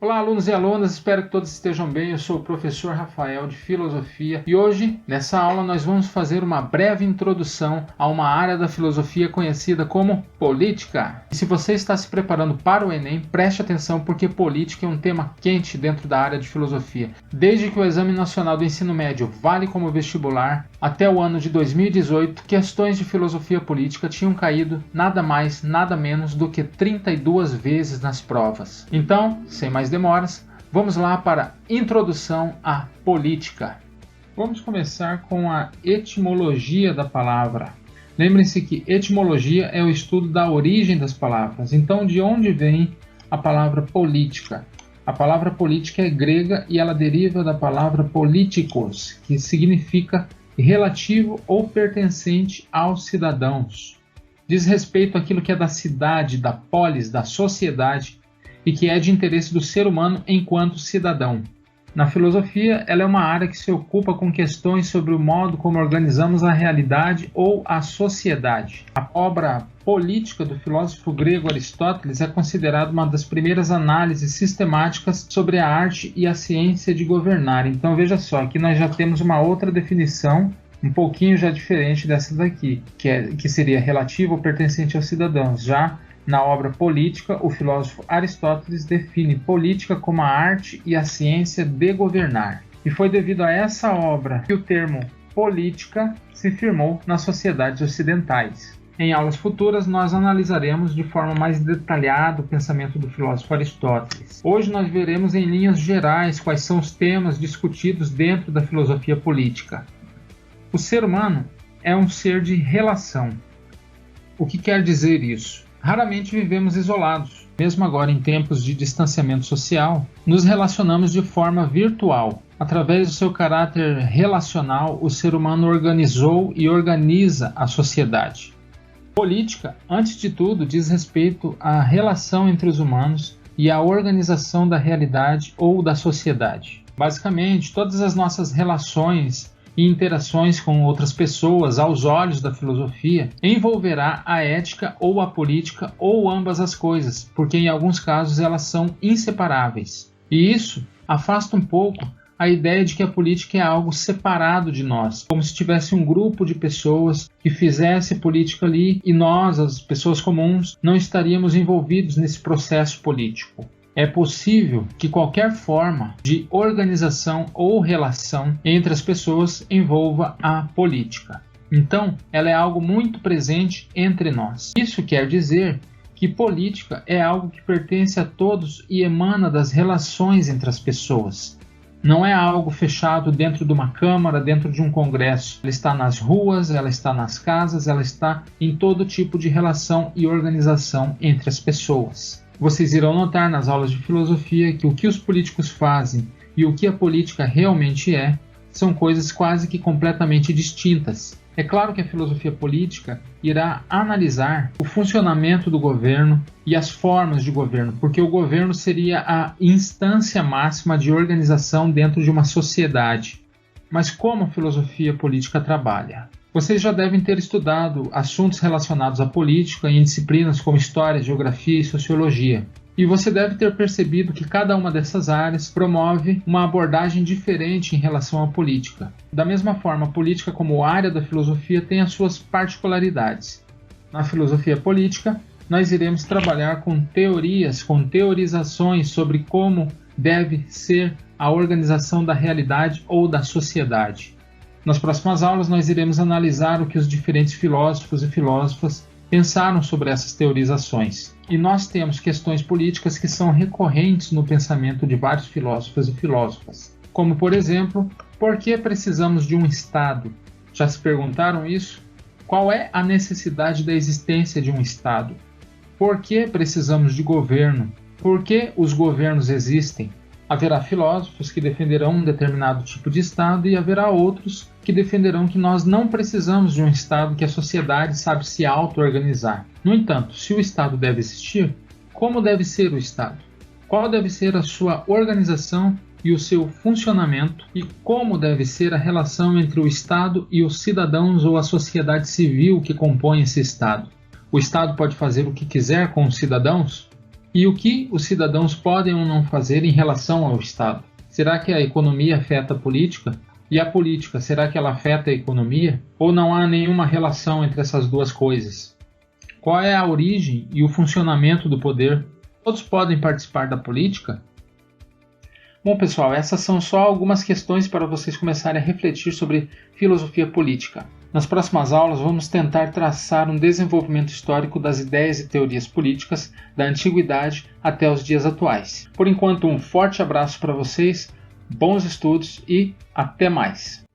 Olá, alunos e alunas, espero que todos estejam bem. Eu sou o professor Rafael de Filosofia e hoje, nessa aula, nós vamos fazer uma breve introdução a uma área da filosofia conhecida como política. E se você está se preparando para o Enem, preste atenção porque política é um tema quente dentro da área de filosofia. Desde que o Exame Nacional do Ensino Médio vale como vestibular, até o ano de 2018, questões de filosofia política tinham caído nada mais, nada menos do que 32 vezes nas provas. Então, sem mais demoras, vamos lá para a introdução à política. Vamos começar com a etimologia da palavra. Lembrem-se que etimologia é o estudo da origem das palavras. Então, de onde vem a palavra política? A palavra política é grega e ela deriva da palavra politikos, que significa relativo ou pertencente aos cidadãos. Diz respeito àquilo que é da cidade, da polis, da sociedade, e que é de interesse do ser humano enquanto cidadão. Na filosofia, ela é uma área que se ocupa com questões sobre o modo como organizamos a realidade ou a sociedade. A obra política do filósofo grego Aristóteles é considerada uma das primeiras análises sistemáticas sobre a arte e a ciência de governar. Então veja só, aqui nós já temos uma outra definição, um pouquinho já diferente dessa daqui, que seria relativa ou pertencente aos cidadãos. Já na obra Política, o filósofo Aristóteles define política como a arte e a ciência de governar. E foi devido a essa obra que o termo política se firmou nas sociedades ocidentais. Em aulas futuras, nós analisaremos de forma mais detalhada o pensamento do filósofo Aristóteles. Hoje nós veremos em linhas gerais quais são os temas discutidos dentro da filosofia política. O ser humano é um ser de relação. O que quer dizer isso? Raramente vivemos isolados. Mesmo agora em tempos de distanciamento social, nos relacionamos de forma virtual. Através do seu caráter relacional, o ser humano organizou e organiza a sociedade. Política, antes de tudo, diz respeito à relação entre os humanos e à organização da realidade ou da sociedade. Basicamente, todas as nossas relações e interações com outras pessoas, aos olhos da filosofia, envolverá a ética ou a política ou ambas as coisas, porque em alguns casos elas são inseparáveis. E isso afasta um pouco a ideia de que a política é algo separado de nós, como se tivesse um grupo de pessoas que fizesse política ali e nós, as pessoas comuns, não estaríamos envolvidos nesse processo político. É possível que qualquer forma de organização ou relação entre as pessoas envolva a política. Então, ela é algo muito presente entre nós. Isso quer dizer que política é algo que pertence a todos e emana das relações entre as pessoas. Não é algo fechado dentro de uma câmara, dentro de um congresso. Ela está nas ruas, ela está nas casas, ela está em todo tipo de relação e organização entre as pessoas. Vocês irão notar nas aulas de filosofia que o que os políticos fazem e o que a política realmente é são coisas quase que completamente distintas. É claro que a filosofia política irá analisar o funcionamento do governo e as formas de governo, porque o governo seria a instância máxima de organização dentro de uma sociedade. Mas como a filosofia política trabalha? Vocês já devem ter estudado assuntos relacionados à política em disciplinas como História, Geografia e Sociologia. E você deve ter percebido que cada uma dessas áreas promove uma abordagem diferente em relação à política. Da mesma forma, a política como área da filosofia tem as suas particularidades. Na filosofia política, nós iremos trabalhar com teorias, com teorizações sobre como deve ser a organização da realidade ou da sociedade. Nas próximas aulas, nós iremos analisar o que os diferentes filósofos e filósofas pensaram sobre essas teorizações. E nós temos questões políticas que são recorrentes no pensamento de vários filósofos e filósofas. Como, por exemplo, por que precisamos de um Estado? Já se perguntaram isso? Qual é a necessidade da existência de um Estado? Por que precisamos de governo? Por que os governos existem? Haverá filósofos que defenderão um determinado tipo de Estado e haverá outros que defenderão que nós não precisamos de um Estado, que a sociedade sabe se auto-organizar. No entanto, se o Estado deve existir, como deve ser o Estado? Qual deve ser a sua organização e o seu funcionamento e como deve ser a relação entre o Estado e os cidadãos ou a sociedade civil que compõe esse Estado? O Estado pode fazer o que quiser com os cidadãos? E o que os cidadãos podem ou não fazer em relação ao Estado? Será que a economia afeta a política? E a política, será que ela afeta a economia? Ou não há nenhuma relação entre essas duas coisas? Qual é a origem e o funcionamento do poder? Todos podem participar da política? Bom, pessoal, essas são só algumas questões para vocês começarem a refletir sobre filosofia política. Nas próximas aulas, vamos tentar traçar um desenvolvimento histórico das ideias e teorias políticas da antiguidade até os dias atuais. Por enquanto, um forte abraço para vocês, bons estudos e até mais!